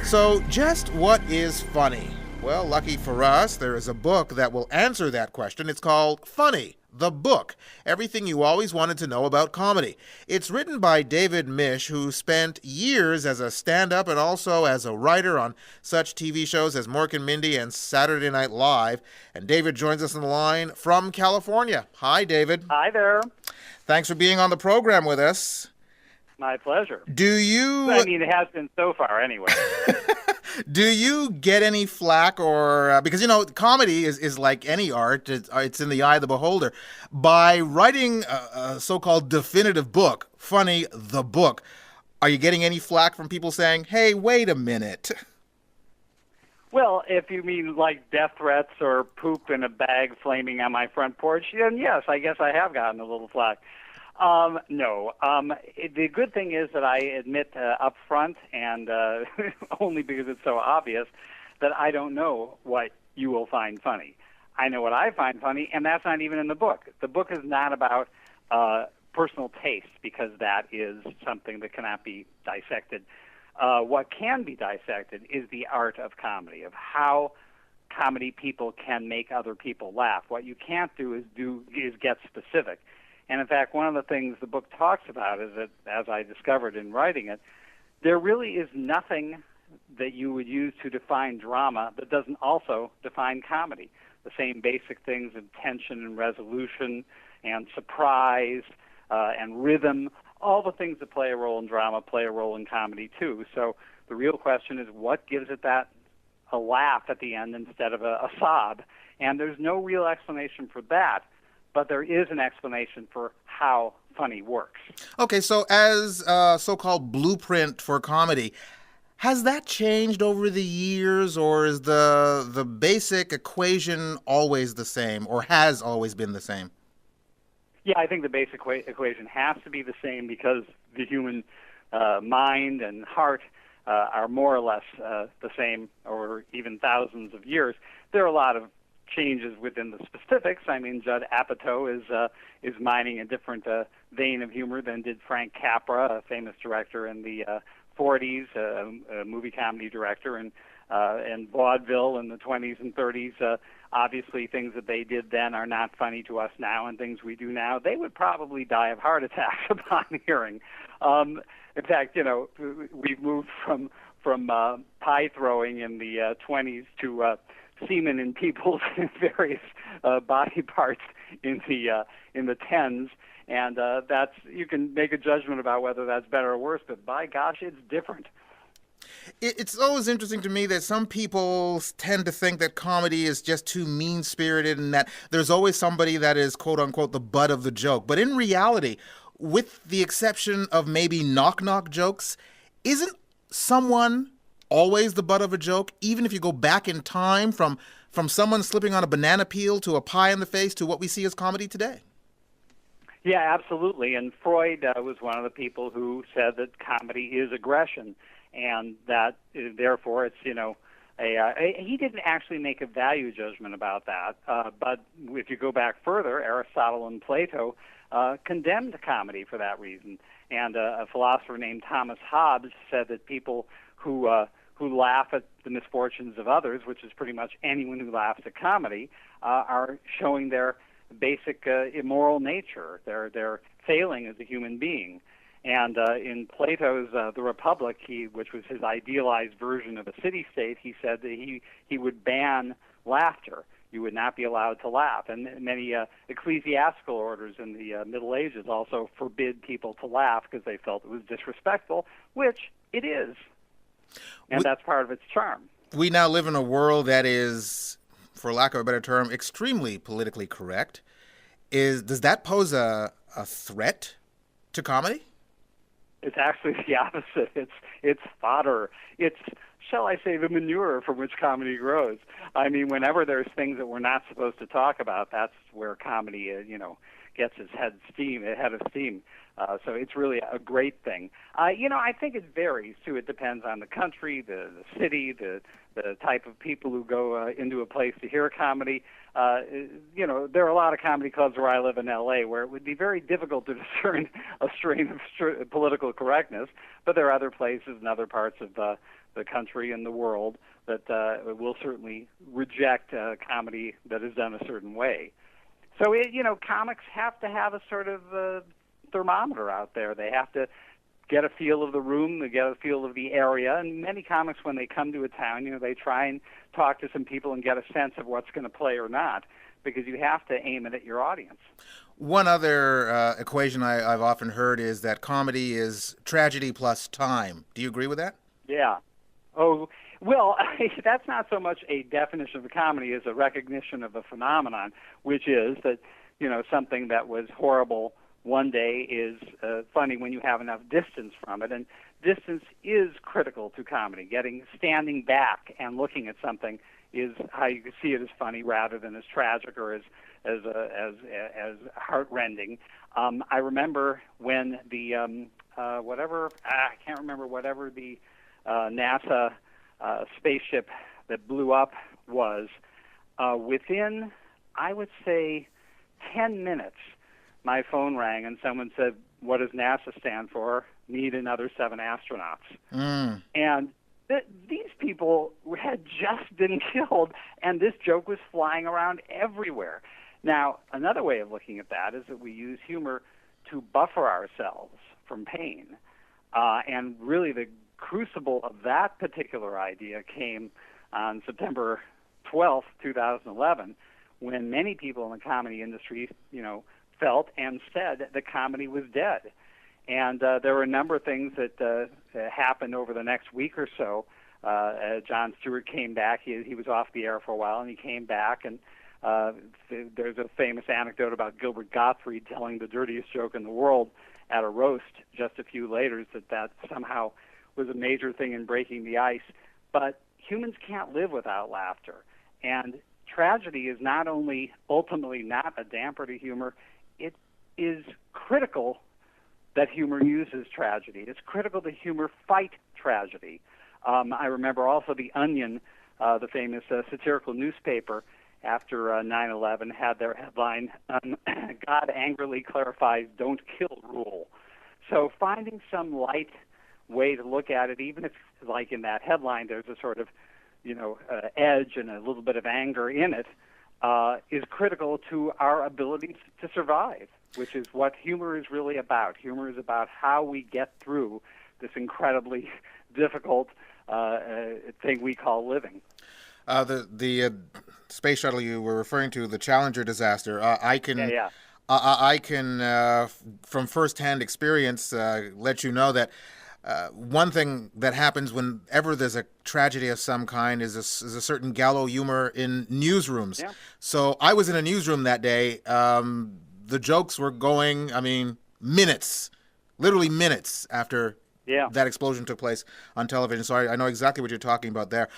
So, just what is funny? Well, lucky for us, there is a book that will answer that question. It's called Funny, the Book. Everything you always wanted to know about comedy. It's written by David Misch, who spent years as a stand-up and also as a writer on such TV shows as Mork and Mindy and Saturday Night Live. And David joins us on the line from California. Hi, David. Hi there. Thanks for being on the program with us. My pleasure. Do you... I mean, it has been so far anyway. Do you get any flack or... because, comedy is like any art. It's in the eye of the beholder. By writing a so-called definitive book, Funny, the Book, are you getting any flack from people saying, hey, wait a minute? Well, if you mean like death threats or poop in a bag flaming on my front porch, then yes, I guess I have gotten a little flack. No. The good thing is that I admit up front, and only because it's so obvious, that I don't know what you will find funny. I know what I find funny, and that's not even in the book. The book is not about personal taste, because that is something that cannot be dissected. What can be dissected is the art of comedy, of how comedy people can make other people laugh. What you can't do is get specific. And in fact, one of the things the book talks about is that, as I discovered in writing it, there really is nothing that you would use to define drama that doesn't also define comedy. The same basic things of tension and resolution and surprise and rhythm, all the things that play a role in drama play a role in comedy too. So the real question is, what gives it a laugh at the end instead of a sob? And there's no real explanation for that. But there is an explanation for how funny works. Okay, so as a so-called blueprint for comedy, has that changed over the years, or is the basic equation always the same, or has always been the same? Yeah, I think the basic equation has to be the same, because the human mind and heart are more or less the same over even thousands of years. There are a lot of changes within the specifics. I mean, Judd Apatow is mining a different vein of humor than did Frank Capra, a famous director in the 40s, a movie comedy director, and vaudeville in the 20s and 30s. Obviously, things that they did then are not funny to us now, and things we do now, they would probably die of heart attacks upon hearing. In fact, we've moved from pie throwing in the 20s to semen in people's various body parts in the tens, and that's, you can make a judgment about whether that's better or worse, but by gosh, it's different. It's always interesting to me that some people tend to think that comedy is just too mean-spirited and that there's always somebody that is, quote-unquote, the butt of the joke. But in reality, with the exception of maybe knock-knock jokes, isn't someone always the butt of a joke, even if you go back in time from someone slipping on a banana peel to a pie in the face to what we see as comedy today? Yeah, absolutely. And Freud was one of the people who said that comedy is aggression, and that therefore it's, he didn't actually make a value judgment about that. But if you go back further, Aristotle and Plato condemned comedy for that reason. And a philosopher named Thomas Hobbes said that people who laugh at the misfortunes of others, which is pretty much anyone who laughs at comedy, are showing their basic immoral nature. They're failing as a human being. And in Plato's The Republic, which was his idealized version of a city-state, he said that he would ban laughter. You would not be allowed to laugh. And many ecclesiastical orders in the Middle Ages also forbid people to laugh because they felt it was disrespectful, which it is. And that's part of its charm. We now live in a world that is, for lack of a better term, extremely politically correct. Does that pose a threat to comedy? It's actually the opposite. It's fodder. It's, shall I say, the manure from which comedy grows. I mean, whenever there's things that we're not supposed to talk about, that's where comedy, gets its head of steam. So it's really a great thing. I think it varies too. It depends on the country, the city, the type of people who go into a place to hear comedy. There are a lot of comedy clubs where I live in L.A. where it would be very difficult to discern a strain of political correctness, but there are other places and other parts of the country and the world that will certainly reject comedy that is done a certain way. So, comics have to have a sort of thermometer out there. They have to get a feel of the room, they get a feel of the area. And many comics, when they come to a town, they try and talk to some people and get a sense of what's going to play or not, because you have to aim it at your audience. One other equation I've often heard is that comedy is tragedy plus time. Do you agree with that? Yeah. Oh, well, that's not so much a definition of comedy as a recognition of a phenomenon, which is that, something that was horrible one day is funny when you have enough distance from it. And distance is critical to comedy. Standing back and looking at something is how you can see it as funny rather than as tragic or as heartrending. I remember when the I can't remember whatever the NASA spaceship that blew up was. Within, I would say, 10 minutes, my phone rang and someone said, "What does NASA stand for? Need another 7 astronauts." Mm. And these people had just been killed, and this joke was flying around everywhere. Now, another way of looking at that is that we use humor to buffer ourselves from pain. And really the crucible of that particular idea came on September 12th, 2011, when many people in the comedy industry, felt and said that comedy was dead. And there were a number of things that happened over the next week or so. Jon Stewart came back. He was off the air for a while, and he came back. And there's a famous anecdote about Gilbert Gottfried telling the dirtiest joke in the world at a roast just a few later, that somehow was a major thing in breaking the ice. But humans can't live without laughter. And tragedy is not only ultimately not a damper to humor, it is critical that humor uses tragedy. It's critical that humor fight tragedy. I remember also The Onion, the famous satirical newspaper, after 9/11, had their headline, "God angrily clarifies don't kill rule." So finding some light way to look at it, even if, like in that headline, there's a sort of, edge and a little bit of anger in it, is critical to our ability to survive, which is what humor is really about. Humor is about how we get through this incredibly difficult thing we call living. The space shuttle you were referring to, the Challenger disaster, I can from firsthand experience let you know that one thing that happens whenever there's a tragedy of some kind is a certain gallow humor in newsrooms. Yeah. So I was in a newsroom that day. The jokes were going, minutes, literally minutes after that explosion took place on television. So I know exactly what you're talking about there.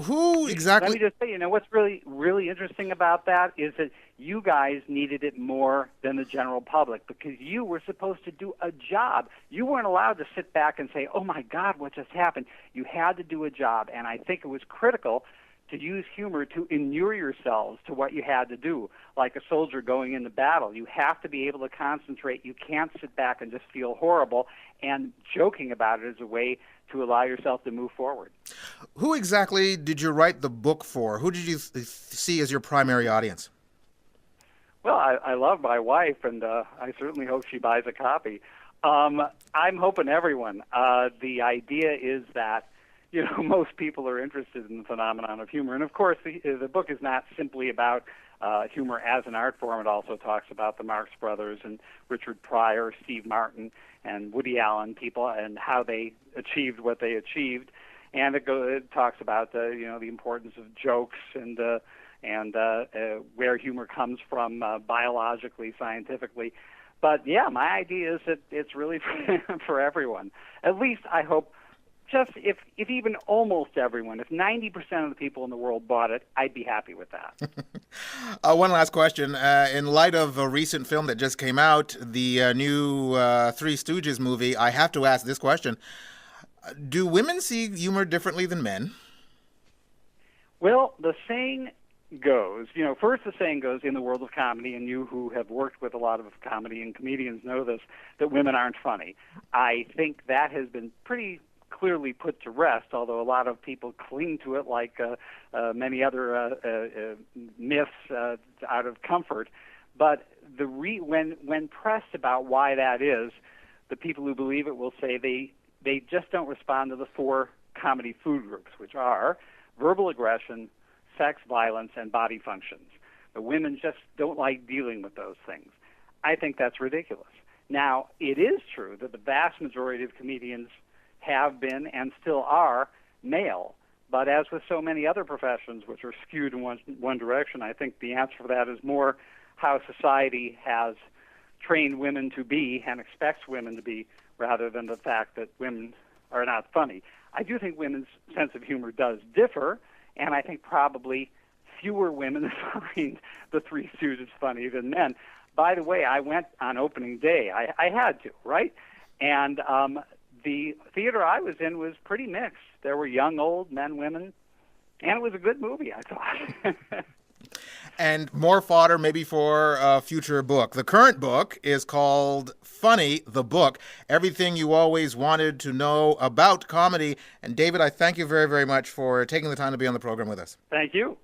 Who exactly? Let me just say, what's really, really interesting about that is that you guys needed it more than the general public, because you were supposed to do a job. You weren't allowed to sit back and say, "Oh my God, what just happened?" You had to do a job, and I think it was critical to use humor to inure yourselves to what you had to do. Like a soldier going into battle, you have to be able to concentrate. You can't sit back and just feel horrible, and joking about it is a way to allow yourself to move forward. Who exactly did you write the book for? Who did you see as your primary audience? Well, I love my wife, and I certainly hope she buys a copy. I'm hoping everyone. The idea is that most people are interested in the phenomenon of humor. And, of course, the book is not simply about humor as an art form. It also talks about the Marx Brothers and Richard Pryor, Steve Martin, and Woody Allen people and how they achieved what they achieved. And it talks about the importance of jokes and where humor comes from biologically, scientifically. But, yeah, my idea is that it's really for everyone. At least I hope just if even almost everyone, if 90% of the people in the world bought it, I'd be happy with that. One last question. In light of a recent film that just came out, the new Three Stooges movie, I have to ask this question. Do women see humor differently than men? Well, the saying goes, first the saying goes in the world of comedy, and you who have worked with a lot of comedy and comedians know this, that women aren't funny. I think that has been pretty clearly put to rest, although a lot of people cling to it like many other myths out of comfort. But when pressed about why that is, the people who believe it will say they just don't respond to the four comedy food groups, which are verbal aggression, sex, violence, and body functions. The women just don't like dealing with those things. I think that's ridiculous. Now, it is true that the vast majority of comedians have been and still are male. But as with so many other professions which are skewed in one direction, I think the answer for that is more how society has trained women to be and expects women to be, rather than the fact that women are not funny. I do think women's sense of humor does differ, and I think probably fewer women find the Three Stooges funny than men. By the way, I went on opening day. I had to, right? And the theater I was in was pretty mixed. There were young, old, men, women, and it was a good movie, I thought. And more fodder maybe for a future book. The current book is called Funny, the Book, Everything You Always Wanted to Know About Comedy. And David, I thank you very, very much for taking the time to be on the program with us. Thank you.